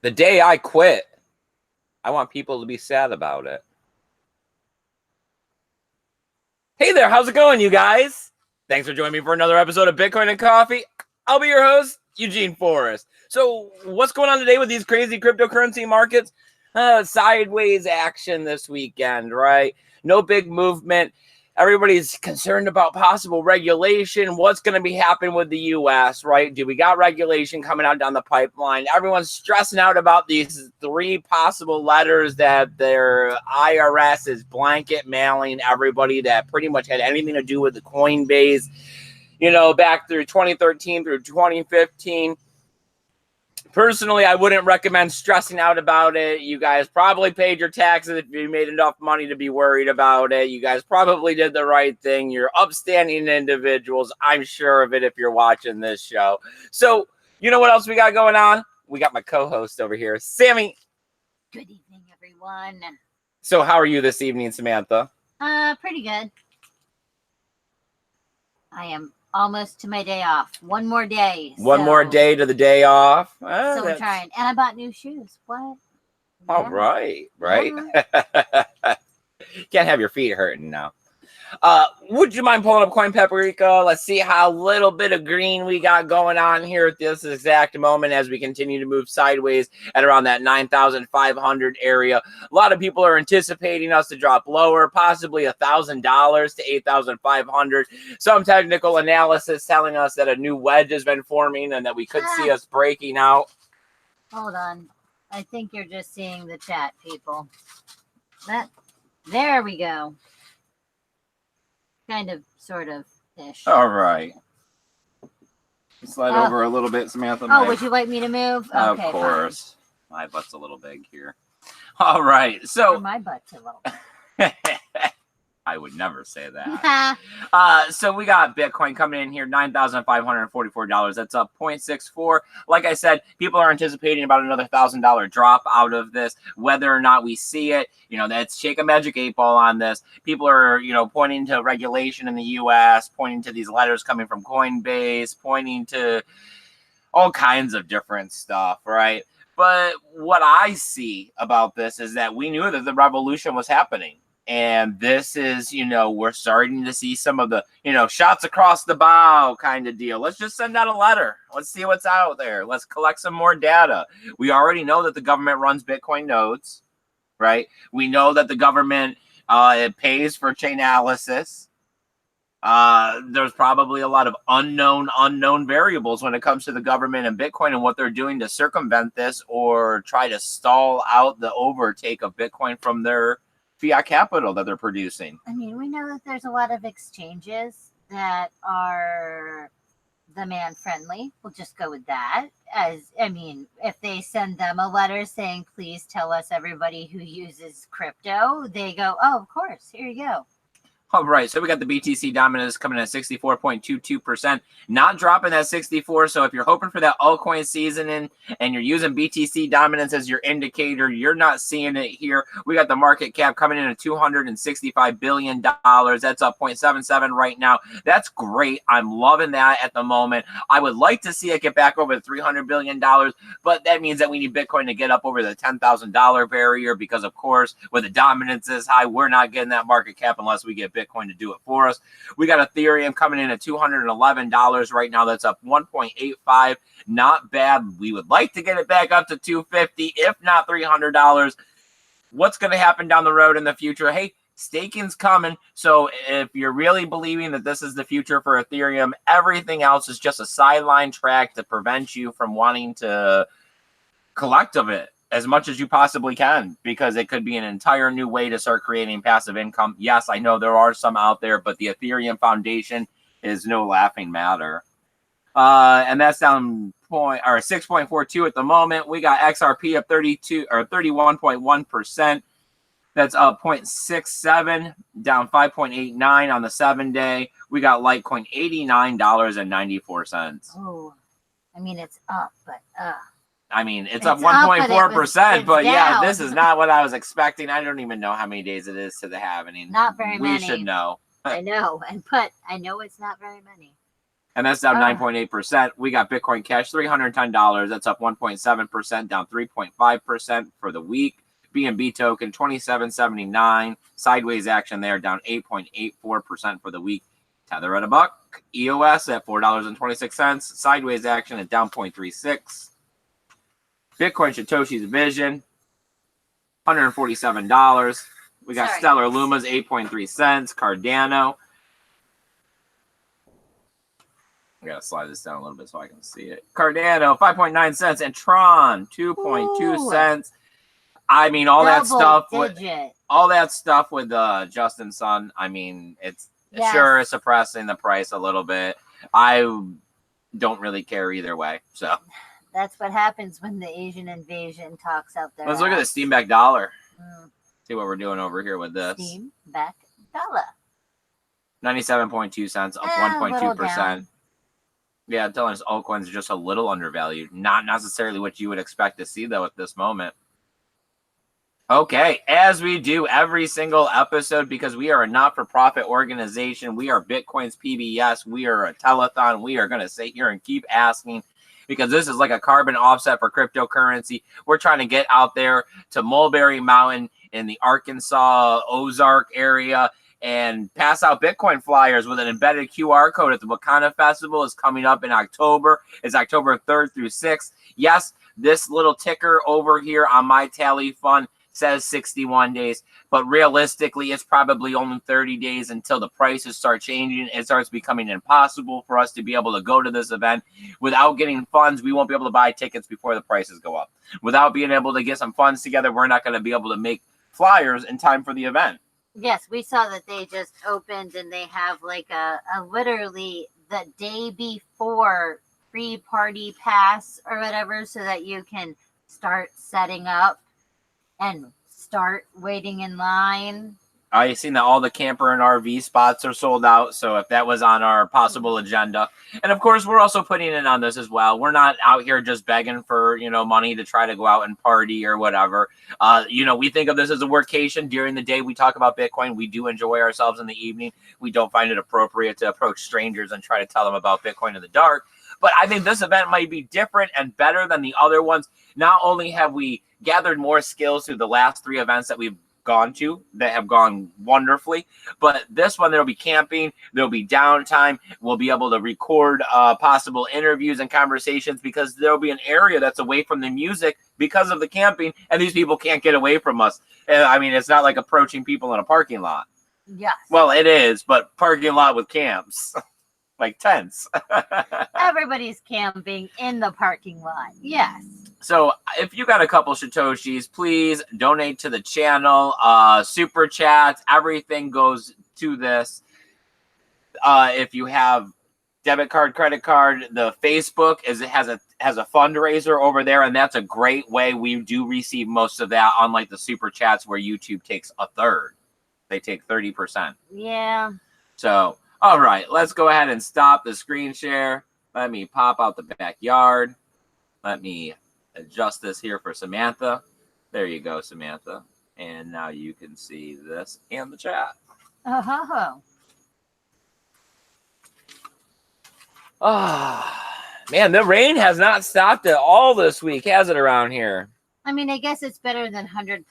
The day I quit, I want people to be sad about it. Hey there, how's it going, you guys? Thanks for joining me for another episode of Bitcoin and Coffee. I'll be your host, Eugene Forrest. So, what's going on today with these crazy cryptocurrency markets? Sideways action this weekend, right? No big movement. Everybody's concerned about possible regulation. What's going to be happening with the U.S., right? Do we got regulation coming out down the pipeline? Everyone's stressing out about these 3 possible letters that their IRS is blanket mailing everybody that pretty much had anything to do with the Coinbase, back through 2013 through 2015. Personally, I wouldn't recommend stressing out about it. You guys probably paid your taxes if you made enough money to be worried about it. You guys probably did the right thing. You're upstanding individuals. I'm sure of it if you're watching this show. So, you know what else we got going on? We got my co-host over here, Sammy. Good evening, everyone. So, how are you this evening, Samantha? Pretty good. I am almost to my day off. One more day. One more day to the day off. So I'm trying. And I bought new shoes. What? All right. Can't have your feet hurting now. Would you mind pulling up Coin Paprika? Let's see how little bit of green we got going on here at this exact moment as we continue to move sideways at around that 9,500 area. A lot of people are anticipating us to drop lower, possibly $1,000 to 8,500. Some technical analysis telling us that a new wedge has been forming and that we could see us breaking out. Hold on. I think you're just seeing the chat, people. There we go. Kind of, sort of, ish. All right. Slide over a little bit, Samantha. Would you like me to move? Okay, of course. Fine. My butt's a little big here. All right. So my butt's a little big. I would never say that. So we got Bitcoin coming in here, $9,544. That's up 0.64. Like I said, people are anticipating about another $1,000 drop out of this. Whether or not we see it, that's shake a magic 8 ball on this. People are, pointing to regulation in the U.S., pointing to these letters coming from Coinbase, pointing to all kinds of different stuff, right? But what I see about this is that we knew that the revolution was happening. And this is, we're starting to see some of the, shots across the bow kind of deal. Let's just send out a letter. Let's see what's out there. Let's collect some more data. We already know that the government runs Bitcoin nodes, right? We know that the government it pays for Chainalysis. There's probably a lot of unknown variables when it comes to the government and Bitcoin and what they're doing to circumvent this or try to stall out the overtake of Bitcoin from their fiat capital that they're producing. I mean, we know that there's a lot of exchanges that are demand friendly. We'll just go with that. If they send them a letter saying, please tell us everybody who uses crypto, they go, oh, of course, here you go. All right, so we got the BTC dominance coming in at 64.22%, not dropping at 64. So if you're hoping for that altcoin season and you're using BTC dominance as your indicator, you're not seeing it here. We got the market cap coming in at $265 billion. That's up 0.77 right now. That's great. I'm loving that at the moment. I would like to see it get back over the $300 billion, but that means that we need Bitcoin to get up over the $10,000 barrier because, of course, with the dominance this high, we're not getting that market cap unless we get Bitcoin to do it for us. We got Ethereum coming in at $211 right now. That's up 1.85. Not bad. We would like to get it back up to $250, if not $300. What's going to happen down the road in the future? Hey, staking's coming. So if you're really believing that this is the future for Ethereum, everything else is just a sideline track to prevent you from wanting to collect of it as much as you possibly can, because it could be an entire new way to start creating passive income. Yes, I know there are some out there, but the Ethereum Foundation is no laughing matter. And that's down 6.42 at the moment. We got XRP up 31.1%. That's up 0.67, down 5.89 on the 7-day. We got Litecoin $89.94. Oh, it's up, but it's up 1.4%, but yeah, this is not what I was expecting. I don't even know how many days it is to the halving. Not very many. We should know. I know, but I know it's not very many. and that's down 9.8%. We got Bitcoin Cash, $310. That's up 1.7%, down 3.5% for the week. BNB token, 27.79. Sideways action there, down 8.84% for the week. Tether at $1. EOS at $4.26. Sideways action at down 0.36. Bitcoin Satoshi's Vision, $147. We got Stellar Luma's 8.3 cents. Cardano. I gotta slide this down a little bit so I can see it. Cardano, 5.9 cents. And Tron, 2.2 cents. I mean, all that stuff with Justin Sun. I mean, it's sure suppressing the price a little bit. I don't really care either way. So that's what happens when the Asian invasion talks out there. Let's look at the Steam Back Dollar. See what we're doing over here with this. Steam Back Dollar. 97.2 cents, up 1.2%. Yeah, telling us altcoins are just a little undervalued. Not necessarily what you would expect to see, though, at this moment. Okay, as we do every single episode, because we are a not-for-profit organization, we are Bitcoin's PBS, we are a telethon, we are going to sit here and keep asking, because this is like a carbon offset for cryptocurrency. We're trying to get out there to Mulberry Mountain in the Arkansas Ozark area and pass out Bitcoin flyers with an embedded QR code at the Wakanda Festival. Is coming up in October. It's October 3rd through 6th. Yes, this little ticker over here on my tally fund says 61 days, but realistically, it's probably only 30 days until the prices start changing. It starts becoming impossible for us to be able to go to this event. Without getting funds, we won't be able to buy tickets before the prices go up. Without being able to get some funds together, we're not going to be able to make flyers in time for the event. Yes, we saw that they just opened and they have like a literally the day before free party pass or whatever, so that you can start setting up and start waiting in line. I've seen that all the camper and RV spots are sold out. So if that was on our possible agenda, and of course, we're also putting in on this as well. We're not out here just begging for, money to try to go out and party or whatever. We think of this as a workation. During the day, we talk about Bitcoin. We do enjoy ourselves in the evening. We don't find it appropriate to approach strangers and try to tell them about Bitcoin in the dark. But I think this event might be different and better than the other ones. Not only have we gathered more skills through the last 3 events that we've gone to that have gone wonderfully, but this one, there'll be camping, there'll be downtime, we'll be able to record possible interviews and conversations, because there'll be an area that's away from the music because of the camping, and these people can't get away from us. I mean, it's not like approaching people in a parking lot. Yes. Well, it is, but parking lot with camps. Like tents. Everybody's camping in the parking lot. Yes. So if you got a couple Satoshis, please donate to the channel. Super chats, everything goes to this. If you have debit card, credit card, the Facebook has a fundraiser over there, and that's a great way. We do receive most of that, unlike the super chats where YouTube takes a third. They take 30%. Yeah. So all right, let's go ahead and stop the screen share. Let me pop out the backyard. Let me adjust this here for Samantha. There you go, Samantha. And now you can see this and the chat. Man, the rain has not stopped at all this week, has it, around here? I mean, I guess it's better than 100+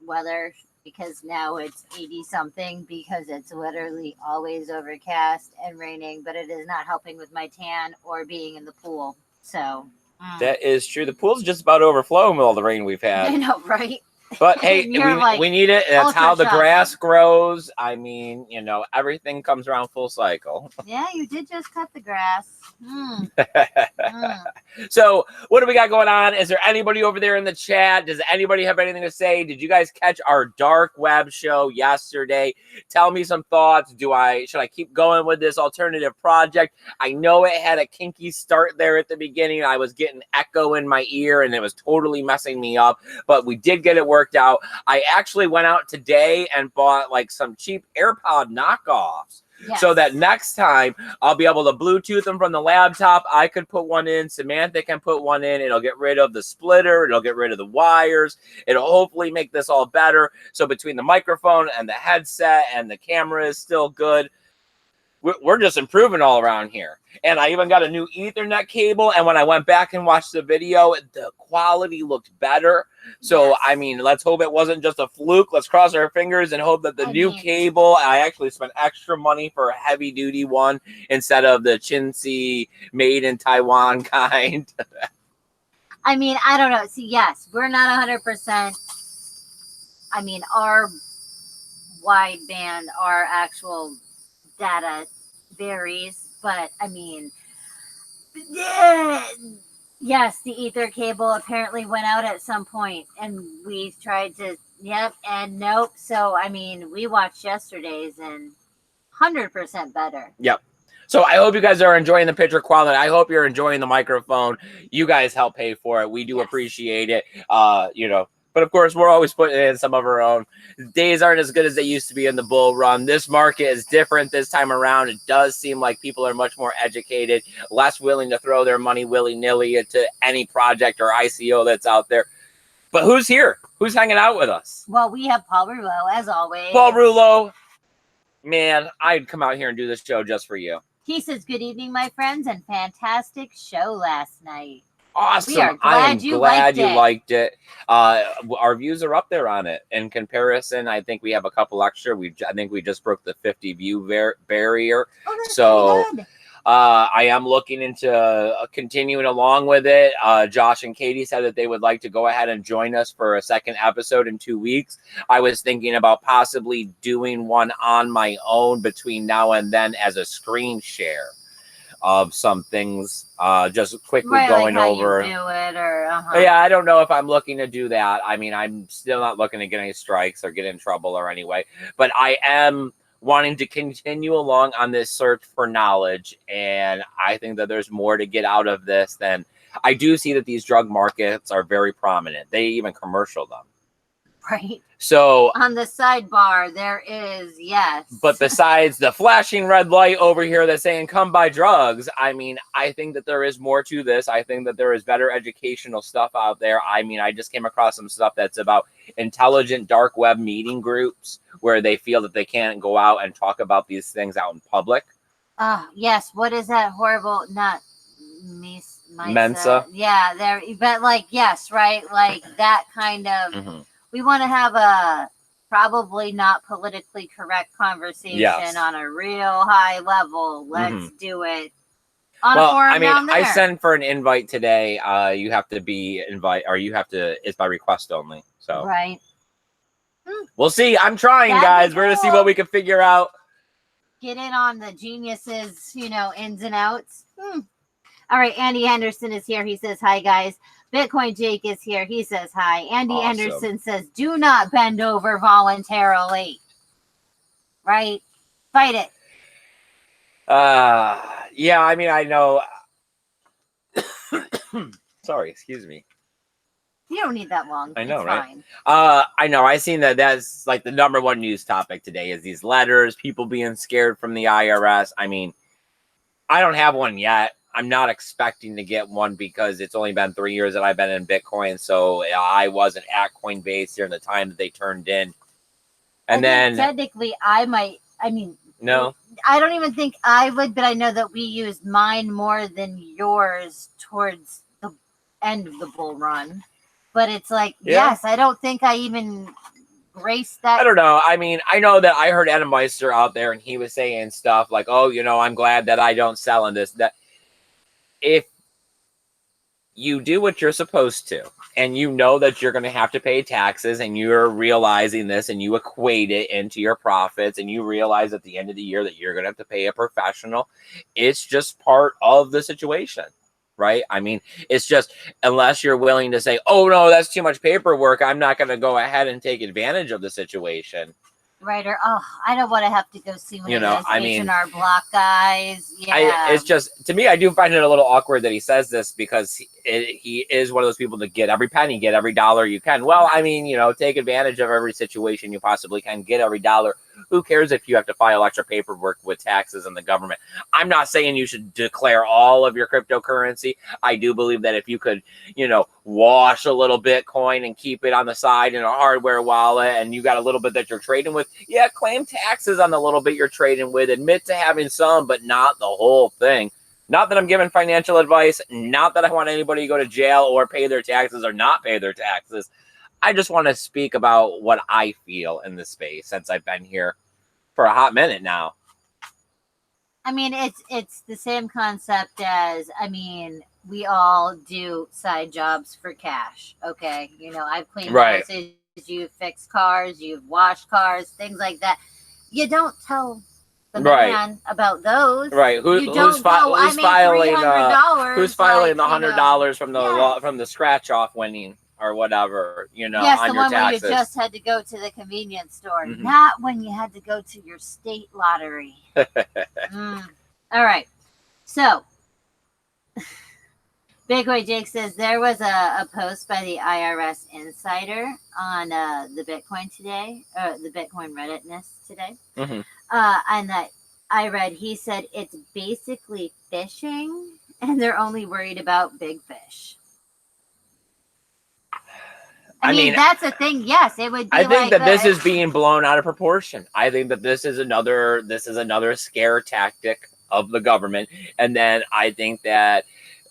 weather, because now it's 80 something, because it's literally always overcast and raining, but it is not helping with my tan or being in the pool. So that is true. The pool's just about overflowing with all the rain we've had. I know, right? But hey, we need it. That's how the grass grows. I mean, everything comes around full cycle. Yeah, you did just cut the grass. So what do we got going on? Is there anybody over there in the chat? Does anybody have anything to say? Did you guys catch our dark web show yesterday? Tell me some thoughts. Should I keep going with this alternative project? I know it had a kinky start there at the beginning. I was getting echo in my ear and it was totally messing me up, but we did get it worked out. I actually went out today and bought like some cheap AirPod knockoffs. Yes. So that next time I'll be able to Bluetooth them from the laptop. I could put one in. Samantha can put one in. It'll get rid of the splitter. It'll get rid of the wires. It'll hopefully make this all better. So between the microphone and the headset and the camera is still good. we're just improving all around here. And I even got a new Ethernet cable. And when I went back and watched the video, the quality looked better. So, Yes. I mean, let's hope it wasn't just a fluke. Let's cross our fingers and hope that the new mean, cable, I actually spent extra money for a heavy duty one instead of the chintzy made in Taiwan kind. I mean, I don't know. See, yes, we're not 100%. I mean, our wideband, our actual data varies, but I mean, yes, the ether cable apparently went out at some point, and we tried to, yep, and nope. So, I mean, we watched yesterday's and 100% better. Yep. So I hope you guys are enjoying the picture quality. I hope you're enjoying the microphone. You guys help pay for it. We do appreciate it. But of course, we're always putting in some of our own. Days aren't as good as they used to be in the bull run. This market is different this time around. It does seem like people are much more educated, less willing to throw their money willy-nilly into any project or ICO that's out there. But who's here? Who's hanging out with us? Well, we have Paul Rouleau, as always. Paul Rouleau, man, I'd come out here and do this show just for you. He says, good evening, my friends, and fantastic show last night. Awesome. We are glad I am you glad you liked liked it. Our views are up there on it. In comparison, I think we have a couple extra. I think we just broke the 50 view barrier. Oh, that's So pretty good. I am looking into continuing along with it. Josh and Katie said that they would like to go ahead and join us for a second episode in 2 weeks. I was thinking about possibly doing one on my own between now and then as a screen share of some things, just quickly going like how over. you do it, or Yeah, I don't know if I'm looking to do that. I mean, I'm still not looking to get any strikes or get in trouble or anyway, but I am wanting to continue along on this search for knowledge. And I think that there's more to get out of this than I do see that these drug markets are very prominent. They even commercial them. right. So On the sidebar, there is, yes. but besides the flashing red light over here that's saying come buy drugs, I mean, I think that there is more to this. I think that there is better educational stuff out there. I mean, I just came across some stuff that's about intelligent dark web meeting groups where they feel that they can't go out and talk about these things out in public. Yes. What is that horrible? Not Mensa. Yeah, there. But like, yes, right. Like that kind of. Mm-hmm. We want to have a probably not politically correct conversation on a real high level. Let's do it on a forum down there. I sent for an invite today. You have to be it's by request only. So right. We'll see. I'm trying, guys. We're gonna see what we can figure out. Get in on the geniuses, ins and outs. All right, Andy Henderson is here. He says, hi, guys. Bitcoin Jake is here. He says, hi. Andy Henderson says, do not bend over voluntarily. Right? Fight it. Yeah, I mean, I know. Sorry, excuse me. You don't need that long. I know, it's right? Fine. I know. I seen that's like the number one news topic today is these letters, people being scared from the IRS. I mean, I don't have one yet. I'm not expecting to get one because it's only been 3 years that I've been in Bitcoin. So I wasn't at Coinbase during the time that they turned in. And then technically I might, no, I don't even think I would, but I know that we used mine more than yours towards the end of the bull run. But it's like, yes, I don't think I even graced that. I don't know. I mean, I know that I heard Adam Meister out there and he was saying stuff like, oh, I'm glad that I don't sell in this, that. If you do what you're supposed to, and you know that you're going to have to pay taxes, and you're realizing this, and you equate it into your profits, and you realize at the end of the year that you're going to have to pay a professional, it's just part of the situation, right? I mean, it's just, unless you're willing to say, oh, no, that's too much paperwork, I'm not going to go ahead and take advantage of the situation. Right, or I don't want to have to go see one of those H&R Block guys. It's just, to me, I do find it a little awkward that he says this because he is one of those people that get every penny, get every dollar you can. Well, I mean, take advantage of every situation you possibly can, get every dollar. Who cares if you have to file extra paperwork with taxes and the government? I'm not saying you should declare all of your cryptocurrency. I do believe that if you could, wash a little Bitcoin and keep it on the side in a hardware wallet, and you got a little bit that you're trading with, claim taxes on the little bit you're trading with. Admit to having some, but not the whole thing. Not that I'm giving financial advice, not that I want anybody to go to jail or pay their taxes or not pay their taxes. I just want to speak about what I feel in this space since I've been here for a hot minute now. I mean, it's the same concept as, we all do side jobs for cash, okay? I've cleaned houses, you've fixed cars, you've washed cars, things like that. You don't tell the man about those. Right. Who's filing the $100 from the from the scratch off winning or whatever, yes, on the your one taxes. where you just had to go to the convenience store, not when you had to go to your state lottery. All right. So Big Boy Jake says there was a post by the IRS Insider on the Bitcoin today, or the Bitcoin Redditness today. And that I read, he said it's basically fishing and they're only worried about big fish. I mean, that's a thing. Yes, it would be. I think that this is being blown out of proportion. I think that this is another scare tactic of the government. And then I think that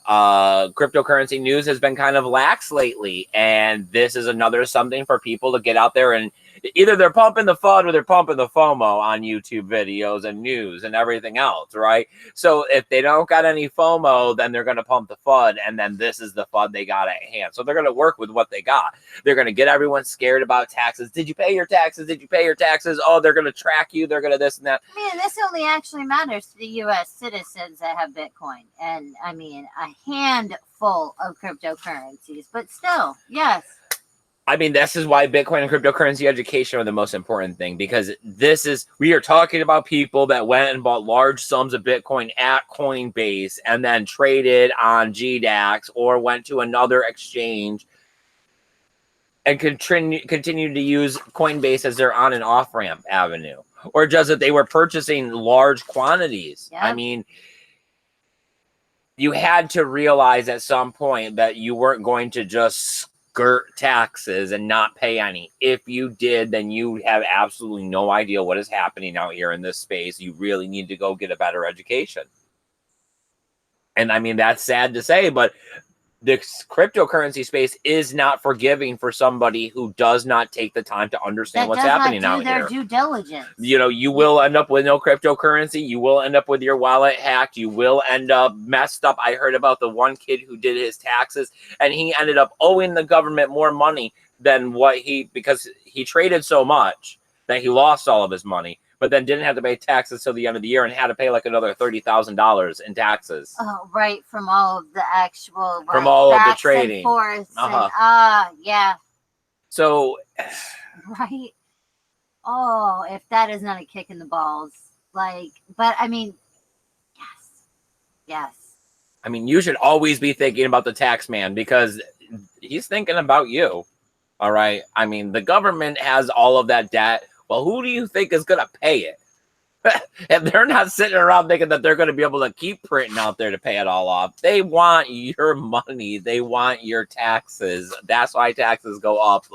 cryptocurrency news has been kind of lax lately. And this is something for people to get out there and either they're pumping the FUD or they're pumping the FOMO on YouTube videos and news and everything else, right? So if they don't got any FOMO, then they're going to pump the FUD, and then this is the FUD they got at hand. So they're going to work with what they got. They're going to get everyone scared about taxes. Did you pay your taxes? Did you pay your taxes? Oh, they're going to track you. They're going to this and that. This only actually matters to the U.S. citizens that have Bitcoin. And, a handful of cryptocurrencies. But still, yes. This is why Bitcoin and cryptocurrency education are the most important thing, because we are talking about people that went and bought large sums of Bitcoin at Coinbase and then traded on GDAX or went to another exchange and continue to use Coinbase as their on and off ramp avenue, or just that they were purchasing large quantities. Yep. You had to realize at some point that you weren't going to just skirt taxes and not pay any. If you did, then you have absolutely no idea what is happening out here in this space. You really need to go get a better education. And that's sad to say, but the cryptocurrency space is not forgiving for somebody who does not take the time to understand what's happening out here. Their due diligence. You will end up with no cryptocurrency. You will end up with your wallet hacked. You will end up messed up. I heard about the one kid who did his taxes, and he ended up owing the government more money than because he traded so much that he lost all of his money, but then didn't have to pay taxes till the end of the year and had to pay like another $30,000 in taxes. Oh, right. From all of the actual, from all of the trading. Yeah. So, right. Oh, if that is not a kick in the balls, yes. You should always be thinking about the tax man because he's thinking about you. All right. The government has all of that debt. Well, who do you think is going to pay it? And they're not sitting around thinking that they're going to be able to keep printing out there to pay it all off. They want your money. They want your taxes. That's why taxes go up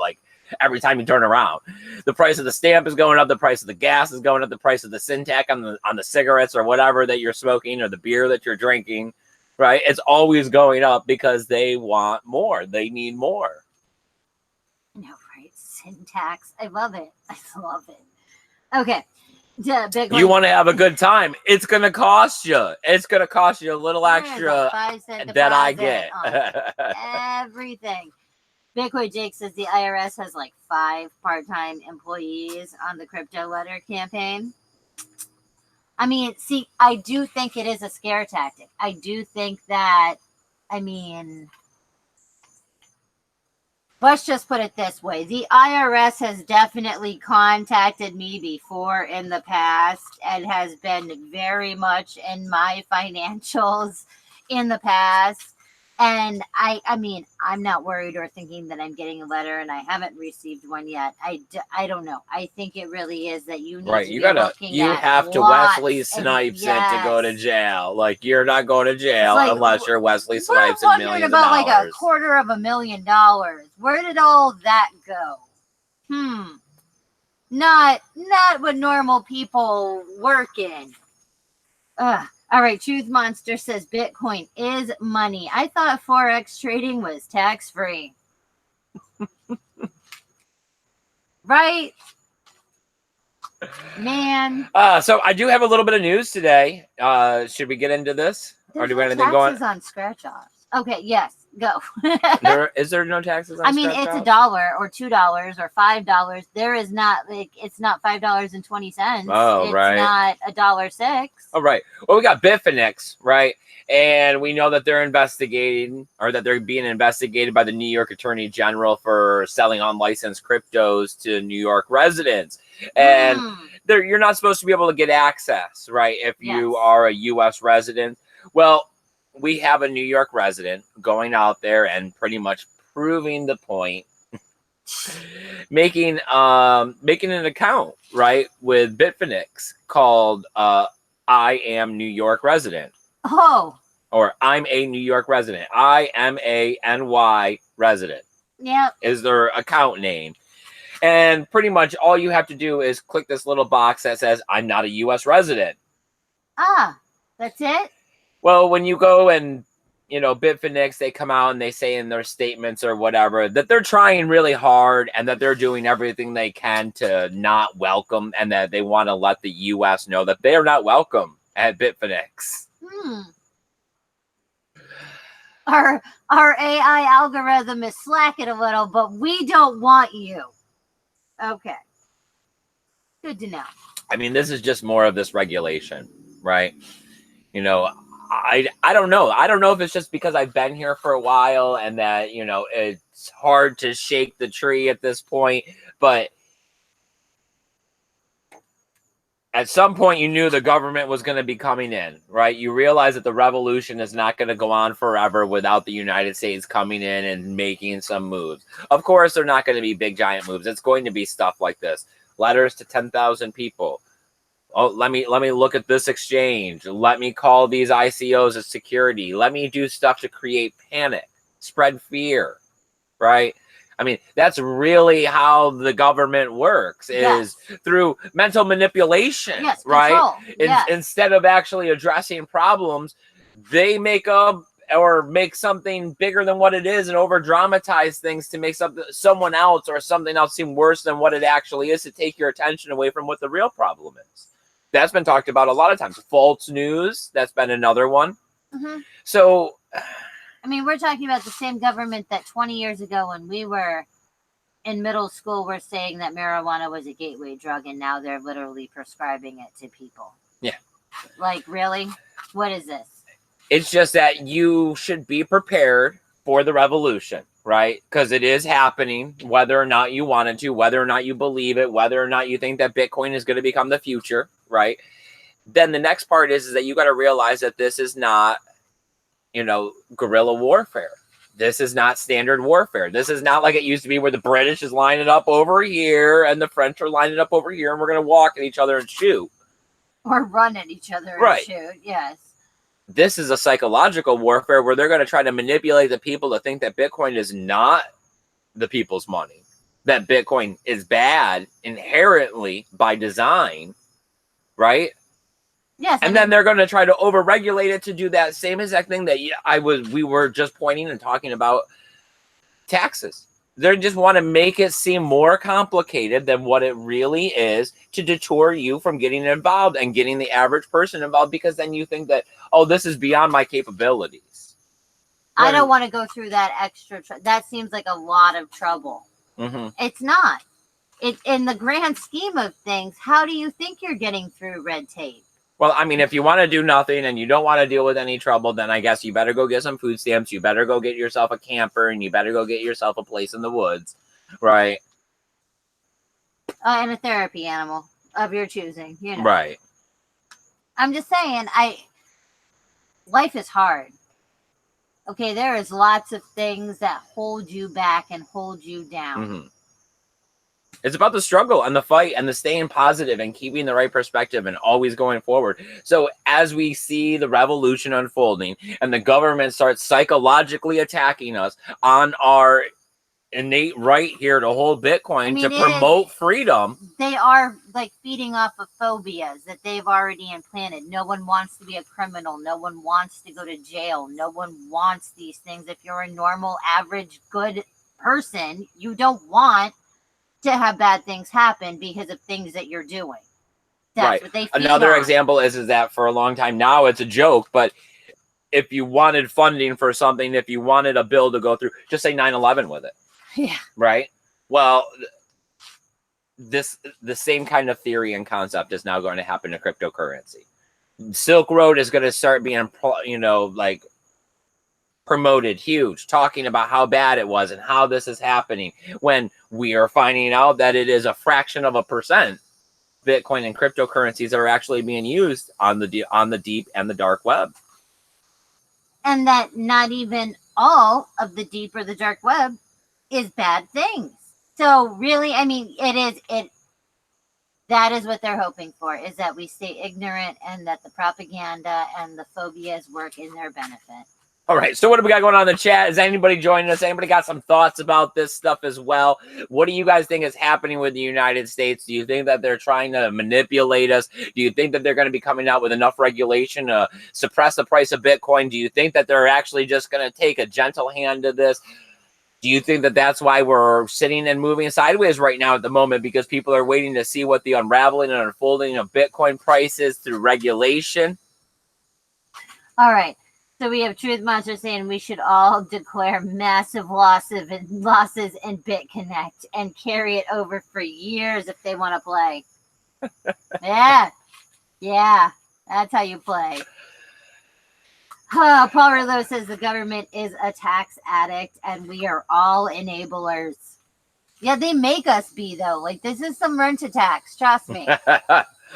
every time you turn around. The price of the stamp is going up. The price of the gas is going up. The price of the Syntax on the cigarettes or whatever that you're smoking or the beer that you're drinking, right? It's always going up because they want more. They need more. No, right. Syntax. I love it. I love it. Okay. You want to have a good time. It's going to cost you. It's going to cost you a little extra that I get. Everything. Bitcoin Jake says the IRS has 5 part-time employees on the crypto letter campaign. I do think it is a scare tactic. I do think that, let's just put it this way. The IRS has definitely contacted me before in the past and has been very much in my financials in the past. And I mean, I'm not worried or thinking that I'm getting a letter, and I haven't received one yet. I don't know. I think it really is that you need Right, to you be gotta, looking you at have to lots Wesley and Snipes it to go to yes. jail. Like, you're not going to It's jail like unless you're Wesley we're Snipes and wondering millions of about like dollars. $250,000. Where did all that go? Not what normal people work in. Ugh. All right, Truth Monster says Bitcoin is money. I thought Forex trading was tax free. Right? Man. So I do have a little bit of news today. Should we get into this? There's Or do we no have anything going? taxes on scratch offs. Okay, yes, go. Is there no taxes on I mean, scratch it's offs? $1 or $2 or $5. There is not like it's not $5.20. Oh, it's right. not $1.06. Oh, right. Well, we got Bitfinex, right? And we know that they're investigating, or that they're being investigated by the New York Attorney General for selling unlicensed cryptos to New York residents. And you're not supposed to be able to get access, right? If you Yes. are a U.S. resident. Well, we have a New York resident going out there and pretty much proving the point, making an account, right, with Bitfinex called I am New York resident. Oh. Or I'm a New York resident. IMANY resident. Yep. Is their account name. And pretty much all you have to do is click this little box that says I'm not a US resident. Ah, that's it? Well, when you go and, Bitfinex, they come out and they say in their statements or whatever that they're trying really hard and that they're doing everything they can to not welcome, and that they want to let the US know that they are not welcome at Bitfinex. Our AI algorithm is slacking a little, but we don't want you. Okay. Good to know. I mean, this is just more of this regulation, right? I don't know. I don't know if it's just because I've been here for a while and that, it's hard to shake the tree at this point. But at some point, you knew the government was going to be coming in, right? You realize that the revolution is not going to go on forever without the United States coming in and making some moves. Of course, they're not going to be big, giant moves. It's going to be stuff like this. Letters to 10,000 people. Oh, let me look at this exchange. Let me call these ICOs as security. Let me do stuff to create panic, spread fear, right? I mean, that's really how the government works, is through mental manipulation, right? Instead of actually addressing problems, they make up or make something bigger than what it is and over dramatize things to make someone else or something else seem worse than what it actually is, to take your attention away from what the real problem is. That's been talked about a lot of times. False news, that's been another one. So, I mean, we're talking about the same government that 20 years ago when we were in middle school were saying that marijuana was a gateway drug, and now they're literally prescribing it to people. Yeah. Like, really? What is this? It's just that you should be prepared for the revolution, right? Because it is happening, whether or not you want it to, whether or not you believe it, whether or not you think that Bitcoin is going to become the future, right? Then the next part is that you got to realize that this is not, guerrilla warfare. This is not standard warfare. This is not like it used to be where the British is lining up over here and the French are lining up over here and we're going to walk at each other and shoot. Or run at each other and shoot, yes. This is a psychological warfare where they're going to try to manipulate the people to think that Bitcoin is not the people's money, that Bitcoin is bad inherently by design, right? Yes. And then they're going to try to overregulate it to do that same exact thing that we were just pointing and talking about, taxes. They just want to make it seem more complicated than what it really is to deter you from getting involved and getting the average person involved, because then you think that, oh, this is beyond my capabilities. I don't want to go through that extra. That seems like a lot of trouble. It's not. In the grand scheme of things, how do you think you're getting through red tape? Well, I mean, if you want to do nothing and you don't want to deal with any trouble, then I guess you better go get some food stamps. You better go get yourself a camper, and you better go get yourself a place in the woods, right? And a therapy animal of your choosing, Right. I'm just saying, life is hard. Okay, there is lots of things that hold you back and hold you down. Mm-hmm. It's about the struggle and the fight and the staying positive and keeping the right perspective and always going forward. So as we see the revolution unfolding and the government starts psychologically attacking us on our innate right here to hold Bitcoin to promote freedom. They are like feeding off of phobias that they've already implanted. No one wants to be a criminal. No one wants to go to jail. No one wants these things. If you're a normal, average, good person, you don't want to have bad things happen because of things that you're doing. That's what they feed Another on. example is that for a long time now, it's a joke, but if you wanted funding for something, if you wanted a bill to go through, just say 9/11 with it. Yeah. Right? Well, the same kind of theory and concept is now going to happen to cryptocurrency. Silk Road is going to start being, like promoted huge, talking about how bad it was and how this is happening when we are finding out that it is a fraction of a percent Bitcoin and cryptocurrencies that are actually being used on the deep and the dark web. And that not even all of the deep or the dark web is bad things. So really, I mean, that is what they're hoping for, is that we stay ignorant and that the propaganda and the phobias work in their benefit. All right, so what do we got going on in the chat? Is anybody joining us? Anybody got some thoughts about this stuff as well? What do you guys think is happening with the United States? Do you think that they're trying to manipulate us? Do you think that they're going to be coming out with enough regulation to suppress the price of Bitcoin? Do you think that they're actually just going to take a gentle hand to this? Do you think that that's why we're sitting and moving sideways right now at the moment, because people are waiting to see what the unraveling and unfolding of Bitcoin price is through regulation? All right. So we have Truth Monster saying we should all declare massive losses in BitConnect and carry it over for years if they want to play. Yeah, that's how you play. Paul Rillo says the government is a tax addict and we are all enablers. Yeah, they make us be, though. Like, this is some rent tax, trust me.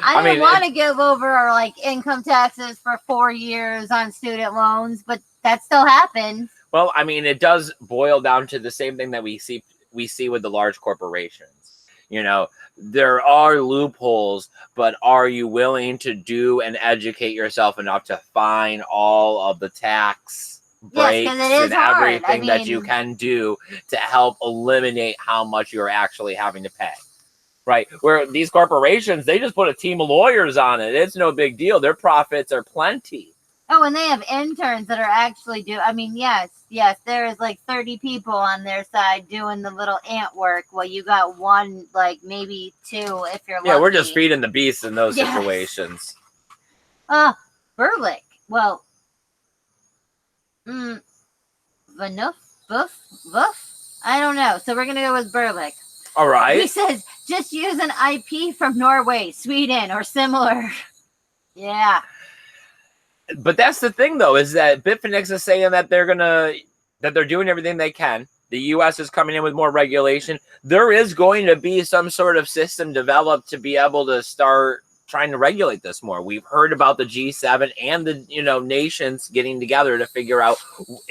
I didn't want to give over like income taxes for 4 years on student loans, but that still happens. Well, I mean, it does boil down to the same thing that we see with the large corporations. You know, there are loopholes, but are you willing to do and educate yourself enough to find all of the tax breaks and everything that you can do to help eliminate how much you're actually having to pay? Right, where these corporations, they just put a team of lawyers on it. It's no big deal. Their profits are plenty. Oh, and they have interns that are actually yes, there is like 30 people on their side doing the little ant work. Well, you got one, like maybe two if you're lucky. Yeah, we're just feeding the beast in those situations. Berlick. Well, Vanoof, Boof? I don't know. So we're going to go with Berlick. All right. He says, just use an IP from Norway, Sweden, or similar. Yeah. But that's the thing, though, is that Bitfinex is saying that they're doing everything they can. The U.S. is coming in with more regulation. There is going to be some sort of system developed to be able to start trying to regulate this more. We've heard about the G7 and the nations getting together to figure out,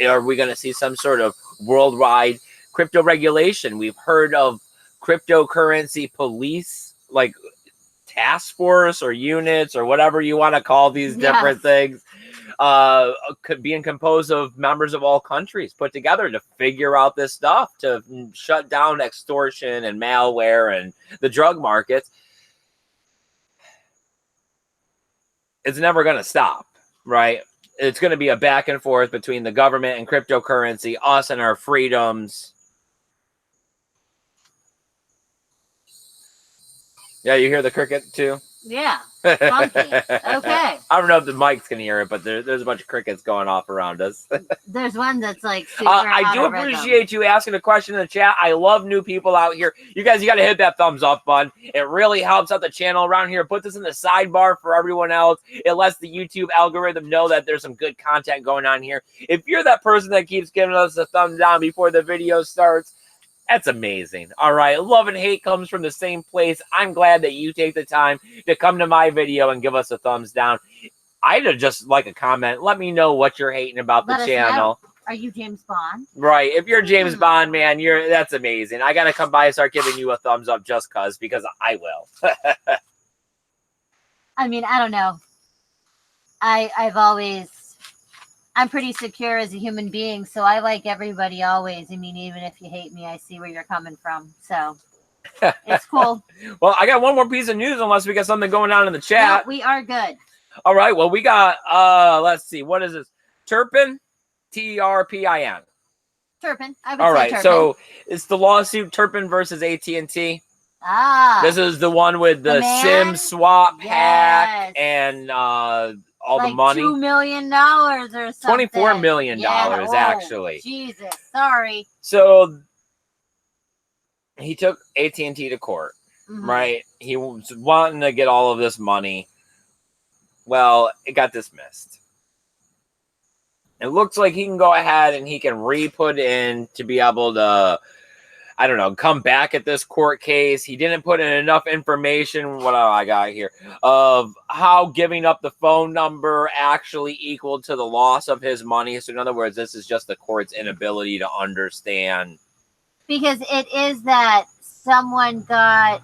are we going to see some sort of worldwide crypto regulation? We've heard of cryptocurrency police, like task force or units or whatever you want to call these different things, being composed of members of all countries put together to figure out this stuff, to shut down extortion and malware and the drug markets. It's never going to stop, right? It's going to be a back and forth between the government and cryptocurrency, us and our freedoms. Yeah, you hear the cricket too? Yeah. Funky. Okay. I don't know if the mics can hear it, but there's a bunch of crickets going off around us. There's one that's like super I do appreciate you asking a question in the chat. I love new people out here. You guys, you got to hit that thumbs up button. It really helps out the channel around here. Put this in the sidebar for everyone else. It lets the YouTube algorithm know that there's some good content going on here. If you're that person that keeps giving us a thumbs down before the video starts, that's amazing. All right. Love and hate comes from the same place. I'm glad that you take the time to come to my video and give us a thumbs down. I'd just like a comment. Let me know what you're hating about the channel. Are you James Bond? Right. If you're James Bond, man, that's amazing. I gotta come by and start giving you a thumbs up just because I will. I mean, I don't know. I'm pretty secure as a human being, so I like everybody always. I mean, even if you hate me, I see where you're coming from. So it's cool. Well, I got one more piece of news unless we got something going on in the chat. No, we are good. All right. Well, we got let's see. What is this? Turpin? Turpin. Turpin. I would All say right. Turpin. So it's the lawsuit Turpin versus AT&T. Ah. This is the one with the SIM swap hack and all like the money. $2 million or something. $24 million actually. Jesus, sorry. So he took AT&T to court, right? He was wanting to get all of this money. Well, it got dismissed. It looks like he can go ahead and he can re-put in to be able to, I don't know, come back at this court case. He didn't put in enough information, what I got here, of how giving up the phone number actually equaled to the loss of his money. So in other words, this is just the court's inability to understand. Because it is that someone got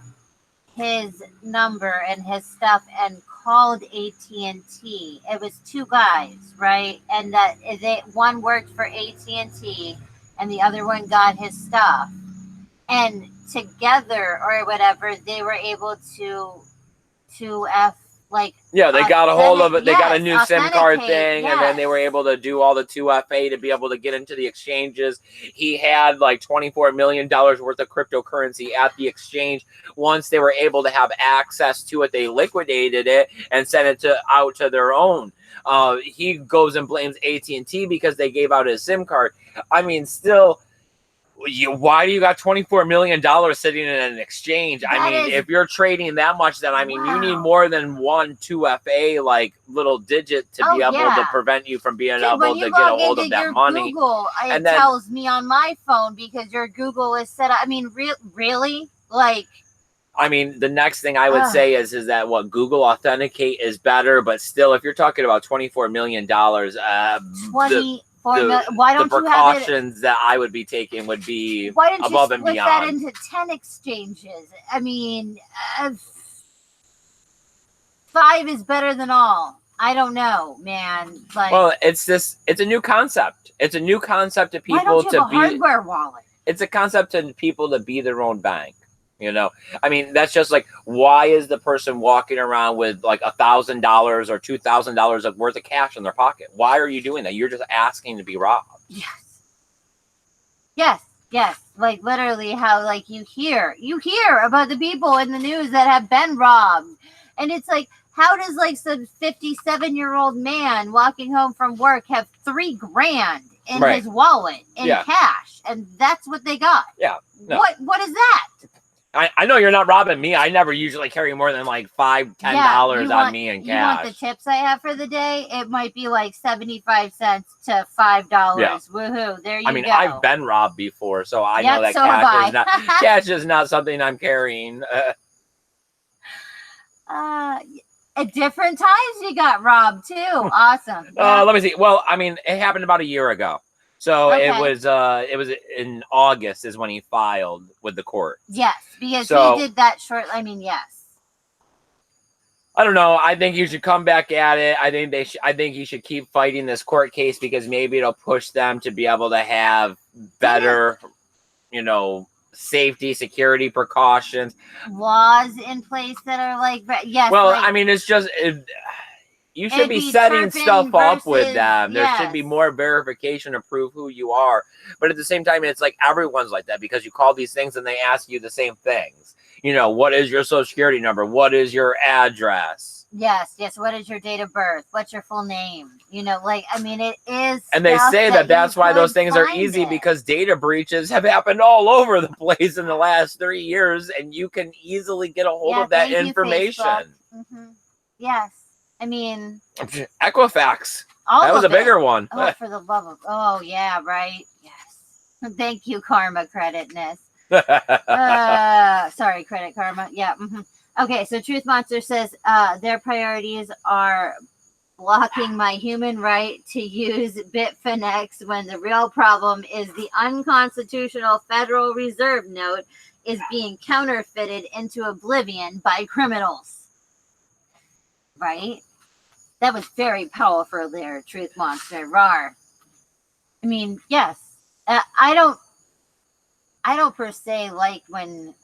his number and his stuff and called AT&T. It was two guys, right? And that one worked for AT&T and the other one got his stuff. And together or whatever, they were able to they got a hold of it. They got a new SIM card thing, yes. And then they were able to do all the 2FA to be able to get into the exchanges. He had like $24 million worth of cryptocurrency at the exchange. Once they were able to have access to it, they liquidated it and sent it out to their own. He goes and blames AT&T because they gave out his SIM card. I mean, still... why do you got $24 million sitting in an exchange? If you're trading that much, then you need more than one 2FA like little digit to be able to prevent you from being able to get a hold of that money. Google, it tells me on my phone because your Google is set up. I mean, really? Like, the next thing I would say is that what Google Authenticate is better, but still, if you're talking about $24 million, why don't the you have precautions that I would be taking would be above and beyond. Why don't you split that into 10 exchanges? I mean, 5 is better than all. I don't know, man. Well, it's a new concept. It's a new concept to people. Why don't you have a hardware wallet? It's a concept to people to be their own bank. That's just like, why is the person walking around with like $1,000 or $2,000 of worth of cash in their pocket? Why are you doing that? You're just asking to be robbed. Yes. Like literally how like you hear about the people in the news that have been robbed. And it's like, how does like some 57-year-old man walking home from work have $3,000 in his wallet in cash? And that's what they got. Yeah. No. What is that? I know you're not robbing me. I never usually carry more than like $5, $10 on me in cash. You want the tips I have for the day? It might be like 75 cents to $5. Yeah. Woohoo! There you go. I've been robbed before, so I know that cash is not something I'm carrying. At different times you got robbed too. Awesome. Let me see. Well, it happened about a year ago. So it was in August is when he filed with the court. Yes, because he did that short. Yes. I don't know. I think you should come back at it. I think you should keep fighting this court case because maybe it'll push them to be able to have better, safety, security precautions, laws in place that are like yes. Well, it's just. You should be setting stuff up with them. There should be more verification to prove who you are. But at the same time, it's like everyone's like that because you call these things and they ask you the same things. What is your social security number? What is your address? Yes. What is your date of birth? What's your full name? It is. And they say that's why those things are easy because data breaches have happened all over the place in the last 3 years. And you can easily get a hold of that information. Yes. Equifax. That was a bigger one. Oh, for the love of... Oh, yeah, right. Yes. Thank you, Karma Creditness. Sorry, Credit Karma. Yeah. Okay, so Truth Monster says their priorities are blocking my human right to use Bitfinex when the real problem is the unconstitutional Federal Reserve note is being counterfeited into oblivion by criminals. Right? That was very powerful there, Truth Monster. Rar. I mean, yes. I don't per se like when,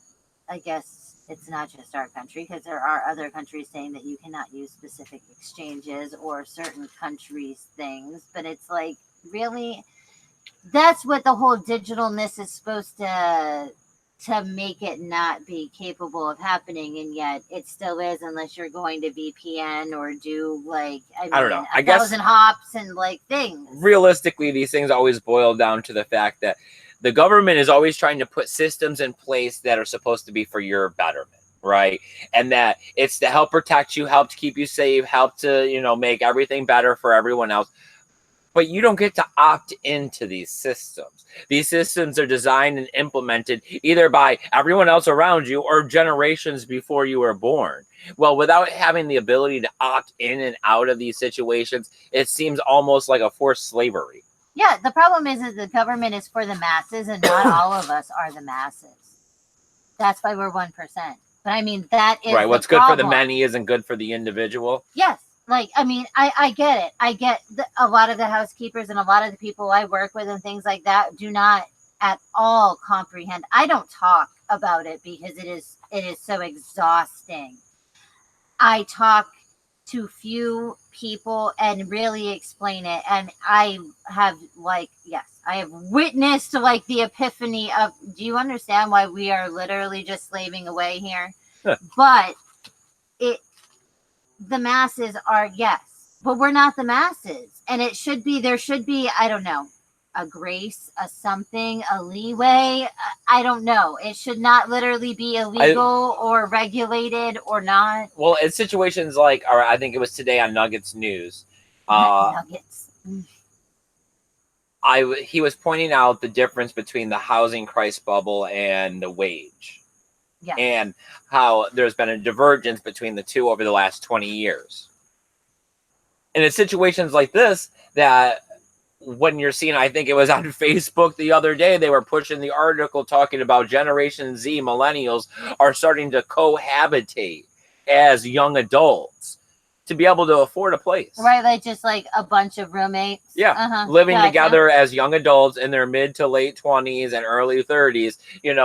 I guess it's not just our country, because there are other countries saying that you cannot use specific exchanges or certain countries' things, but it's like, really? That's what the whole digitalness is supposed to make it not be capable of happening, and yet it still is, unless you're going to VPN or do like I don't know. I 1,000 guess hops and like things. realistically, these things always boil down to the fact that the government is always trying to put systems in place that are supposed to be for your betterment, right? And that it's to help protect you, help to keep you safe, help to, make everything better for everyone else. But you don't get to opt into these systems. These systems are designed and implemented either by everyone else around you or generations before you were born. Well, without having the ability to opt in and out of these situations, it seems almost like a forced slavery. Yeah, the problem is that the government is for the masses, and not all of us are the masses. That's why we're 1%. But I mean, that is right. What's the good for the problem. many isn't good for the individual. Yes. Like, I mean, I get it. I get a lot of the housekeepers and a lot of the people I work with and things like that do not at all comprehend. I don't talk about it because it is so exhausting. I talk to few people and really explain it. And I have I have witnessed like the epiphany of, do you understand why we are literally just slaving away here? But the masses are, yes, but we're not the masses. And there should be, I don't know, a grace, a something, a leeway. I don't know. It should not literally be illegal or regulated or not. Well, in situations like, I think it was today on Nuggets News. Nuggets. He was pointing out the difference between the housing crisis bubble and the wage. Yeah. And how there's been a divergence between the two over the last 20 years. And it's situations like this that when you're seeing, I think it was on Facebook the other day, they were pushing the article talking about Generation Z millennials are starting to cohabitate as young adults to be able to afford a place. Right, like just like a bunch of roommates. Yeah, living together as young adults in their mid to late 20s and early 30s,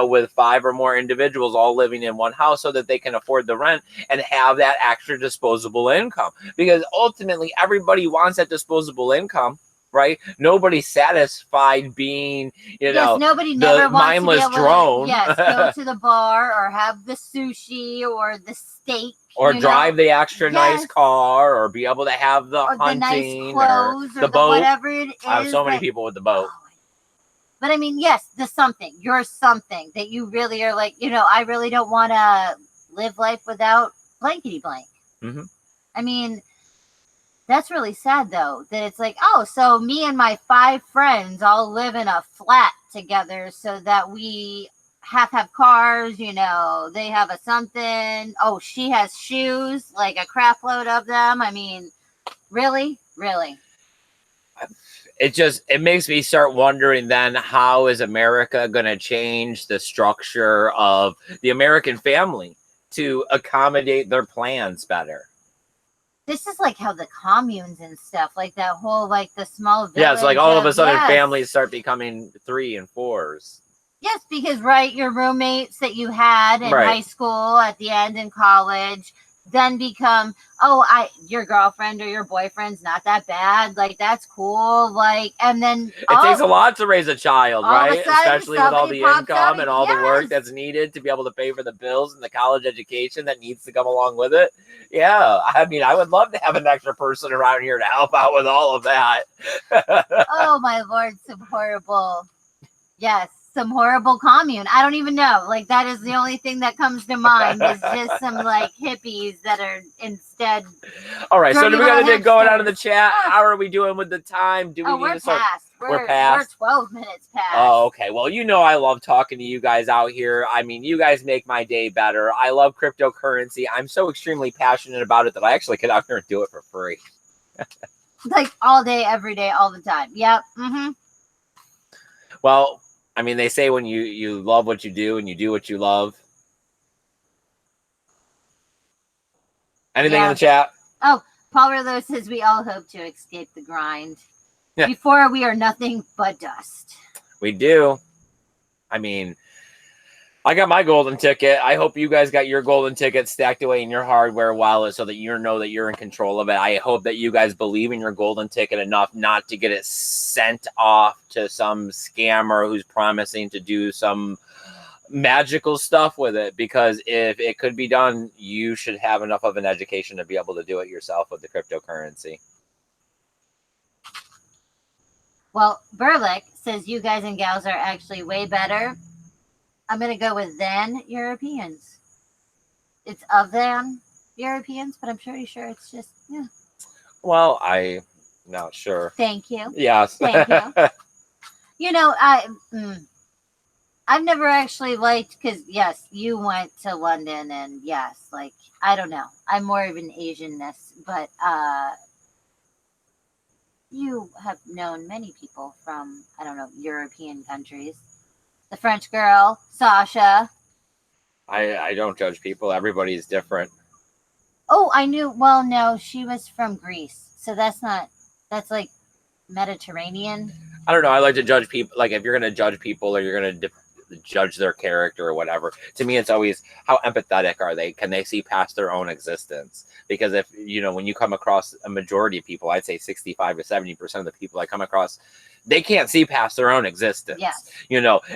with 5 or more individuals all living in one house so that they can afford the rent and have that extra disposable income. Because ultimately, everybody wants that disposable income. Right? Nobody's satisfied being, nobody never wants mindless to be able drone. To, go to the bar or have the sushi or the steak. Or drive the extra nice car, or be able to have the hunting, the nice clothes, or the boat. Whatever it is. I have so many people with the boat. But I mean, yes, the something. You're something that you really are like, I really don't want to live life without blankety blank. Mm-hmm. I mean, that's really sad, though, that it's like, oh, so me and my 5 friends all live in a flat together so that we have cars, they have a something. Oh, she has shoes, like a crap load of them. I mean, really? It makes me start wondering then, how is America going to change the structure of the American family to accommodate their plans better? This is like how the communes and stuff, like that whole, like the small village. Yeah, it's like all of a sudden families start becoming 3 and 4s. Yes, because, right, your roommates that you had in high school, at the end in college, then become, your girlfriend or your boyfriend's not that bad. Like, that's cool. Like, and then it takes a lot to raise a child, right? Especially with all the income and all the work that's needed to be able to pay for the bills and the college education that needs to come along with it. Yeah, I mean, I would love to have an extra person around here to help out with all of that. Oh, my Lord, some horrible commune. I don't even know. Like, that is the only thing that comes to mind is just some like hippies that are instead. All right. So do we got anything going on in the chat? How are we doing with the time? Do we need to start? We're past. We're 12 minutes past. Oh, okay. Well, I love talking to you guys out here. I mean, you guys make my day better. I love cryptocurrency. I'm so extremely passionate about it that I actually get out here and do it for free. Like all day, every day, all the time. Yep. Mm-hmm. Well, I mean, they say when you love what you do and you do what you love. Anything in the chat? Oh, Paul Rillo says we all hope to escape the grind. Yeah. Before we are nothing but dust. We do. I mean, I got my golden ticket. I hope you guys got your golden ticket stacked away in your hardware wallet so that you know that you're in control of it. I hope that you guys believe in your golden ticket enough not to get it sent off to some scammer who's promising to do some magical stuff with it, because if it could be done, you should have enough of an education to be able to do it yourself with the cryptocurrency. Well, Burlick says you guys and gals are actually way better. I'm going to go with than Europeans. It's of than Europeans, but I'm pretty sure it's just, yeah. Well, I'm not sure. Thank you. Yes. Thank you. You know, I've never actually liked, because yes, you went to London, and yes, like, I don't know. I'm more of an Asianness, but you have known many people from, I don't know, European countries. The French girl, Sasha. I don't judge people. Everybody's different. Oh, I knew. Well, no, she was from Greece. So that's like Mediterranean. I don't know. I like to judge people. Like, if you're going to judge people or you're going to judge their character or whatever, to me, it's always how empathetic are they? Can they see past their own existence? Because if, when you come across a majority of people, I'd say 65 to 70% of the people I come across, they can't see past their own existence. Yes.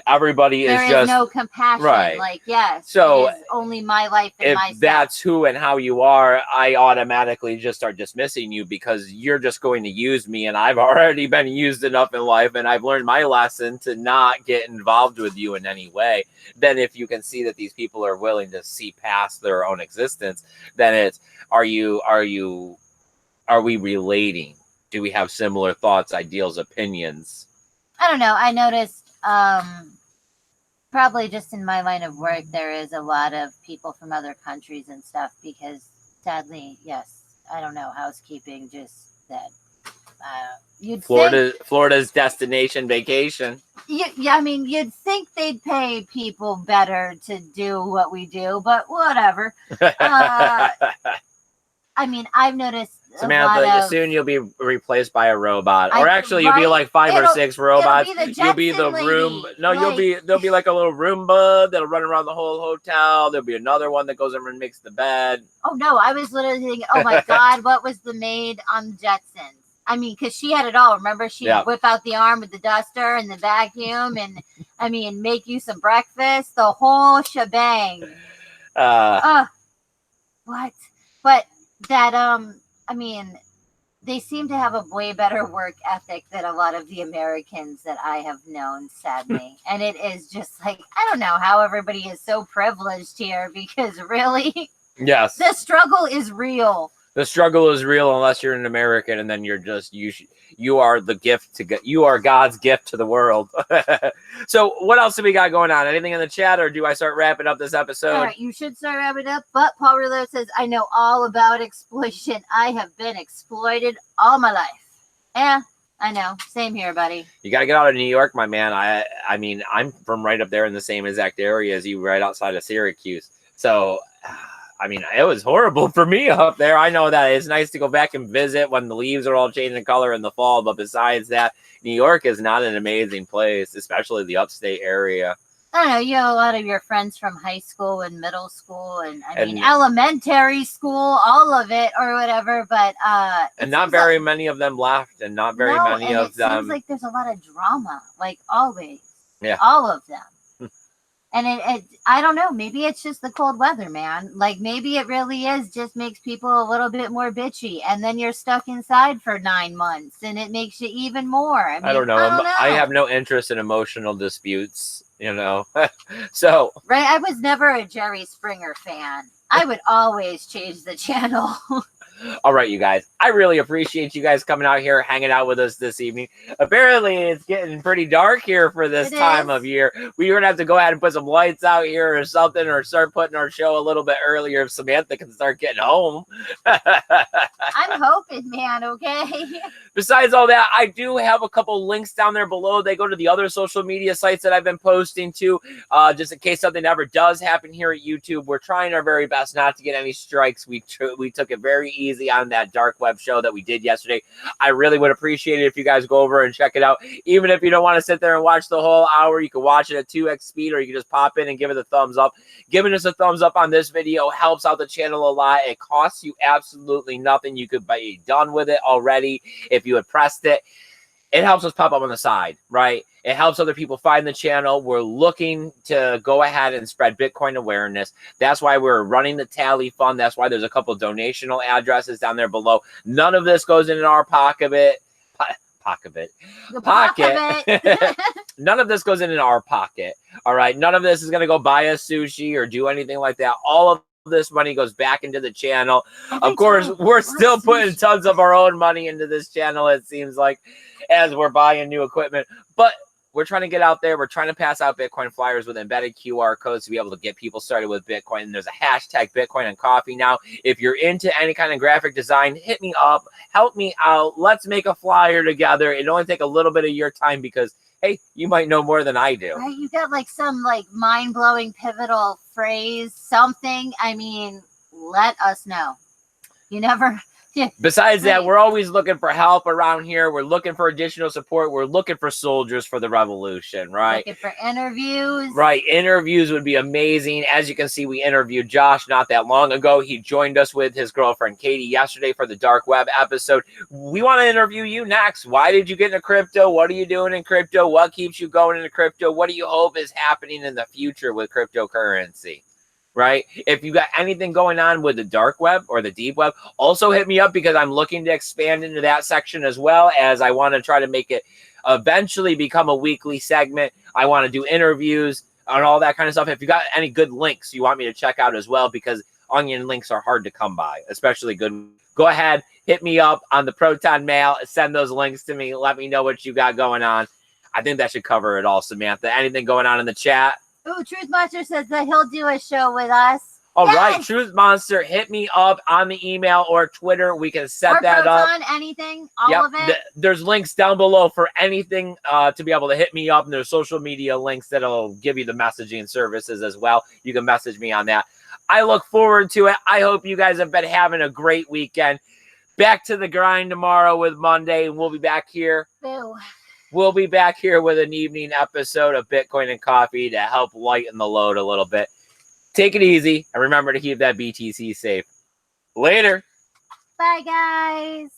Everybody is there just... is no compassion. Right. Like, yes. So it is only my life and myself. If that's who and how you are, I automatically just start dismissing you because you're just going to use me, and I've already been used enough in life, and I've learned my lesson to not get involved with you in any way. Then if you can see that these people are willing to see past their own existence, then it's, are we relating? Do we have similar thoughts, ideals, opinions? I don't know. I noticed probably just in my line of work, there is a lot of people from other countries and stuff because sadly, yes, I don't know, housekeeping just that Florida's destination vacation. Yeah, I mean, you'd think they'd pay people better to do what we do, but whatever. I mean, I've noticed Samantha, soon you'll be replaced by a robot, or actually you'll be like 5 or 6 robots. You'll be the room. No, there'll be like a little Roomba that'll run around the whole hotel. There'll be another one that goes over and makes the bed. Oh no, I was literally thinking, oh my God, what was the maid on Jetsons? I mean, because she had it all. Remember, she'd whip out the arm with the duster and the vacuum, and I mean, make you some breakfast, the whole shebang. What? But that I mean, they seem to have a way better work ethic than a lot of the Americans that I have known, sadly. And it is just like, I don't know how everybody is so privileged here, because really, yes, the struggle is real. The struggle is real unless you're an American, and then you're just you are the gift to get. You are God's gift to the world. So, what else do we got going on? Anything in the chat, or do I start wrapping up this episode? All right, you should start wrapping up. But Paul Rillo says, "I know all about exploitation. I have been exploited all my life." Yeah, I know. Same here, buddy. You got to get out of New York, my man. I mean, I'm from right up there in the same exact area as you, right outside of Syracuse. So. I mean, it was horrible for me up there. I know that it's nice to go back and visit when the leaves are all changing color in the fall. But besides that, New York is not an amazing place, especially the upstate area. I don't know. You have a lot of your friends from high school and middle school and elementary school, all of it or whatever. But and not very many of them left, and not very many of them. It seems like there's a lot of drama, like always. Yeah, all of them. And it, I don't know, maybe it's just the cold weather, man. Like, maybe it really is just makes people a little bit more bitchy. And then you're stuck inside for 9 months, and it makes you even more. I mean, I don't know. I have no interest in emotional disputes, So. Right. I was never a Jerry Springer fan. I would always change the channel. All right, you guys. I really appreciate you guys coming out here, hanging out with us this evening. Apparently, it's getting pretty dark here for this time of year. We're going to have to go ahead and put some lights out here or something, or start putting our show a little bit earlier if Samantha can start getting home. I'm hoping, man, okay? Besides all that, I do have a couple links down there below. They go to the other social media sites that I've been posting to, just in case something ever does happen here at YouTube. We're trying our very best not to get any strikes. We took it very easy on that dark web show that we did yesterday. I really would appreciate it if you guys go over and check it out. Even if you don't want to sit there and watch the whole hour, you can watch it at 2x speed, or you can just pop in and give it a thumbs up. Giving us a thumbs up on this video helps out the channel a lot. It costs you absolutely nothing. You could be done with it already if you had pressed it. It helps us pop up on the side, right? It helps other people find the channel. We're looking to go ahead and spread Bitcoin awareness. That's why we're running the Tally Fund. That's why there's a couple donational addresses down there below. None of this goes into our pocket. None of this goes into our pocket. All right. None of this is going to go buy us sushi or do anything like that. All of this money goes back into the channel. Of course, we're still putting tons of our own money into this channel, it seems like, as we're buying new equipment. But we're trying to get out there. We're trying to pass out Bitcoin flyers with embedded QR codes to be able to get people started with Bitcoin. And there's a hashtag Bitcoin and Coffee now. If you're into any kind of graphic design, hit me up. Help me out. Let's make a flyer together. It only take a little bit of your time because, hey, you might know more than I do. Right? You got like some like mind-blowing pivotal phrase, something. I mean, let us know. You never... Besides that, we're always looking for help around here. We're looking for additional support. We're looking for soldiers for the revolution, right? Looking for interviews. Right. Interviews would be amazing. As you can see, we interviewed Josh not that long ago. He joined us with his girlfriend Katie yesterday for the Dark Web episode. We want to interview you next. Why did you get into crypto? What are you doing in crypto? What keeps you going into crypto? What do you hope is happening in the future with cryptocurrency? Right? If you got anything going on with the dark web or the deep web, also hit me up because I'm looking to expand into that section as well, as I want to try to make it eventually become a weekly segment. I want to do interviews and all that kind of stuff. If you got any good links you want me to check out as well, because onion links are hard to come by, especially good. Go ahead, hit me up on the Proton Mail, send those links to me. Let me know what you got going on. I think that should cover it all, Samantha. Anything going on in the chat? Oh, Truth Monster says that he'll do a show with us. All right, Truth Monster, hit me up on the email or Twitter. We can set that Proton, up. anything, all of it. There's links down below for anything to be able to hit me up, and there's social media links that'll give you the messaging services as well. You can message me on that. I look forward to it. I hope you guys have been having a great weekend. Back to the grind tomorrow with Monday, and we'll be back here. Boo. We'll be back here with an evening episode of Bitcoin and Coffee to help lighten the load a little bit. Take it easy, and remember to keep that BTC safe. Later. Bye, guys.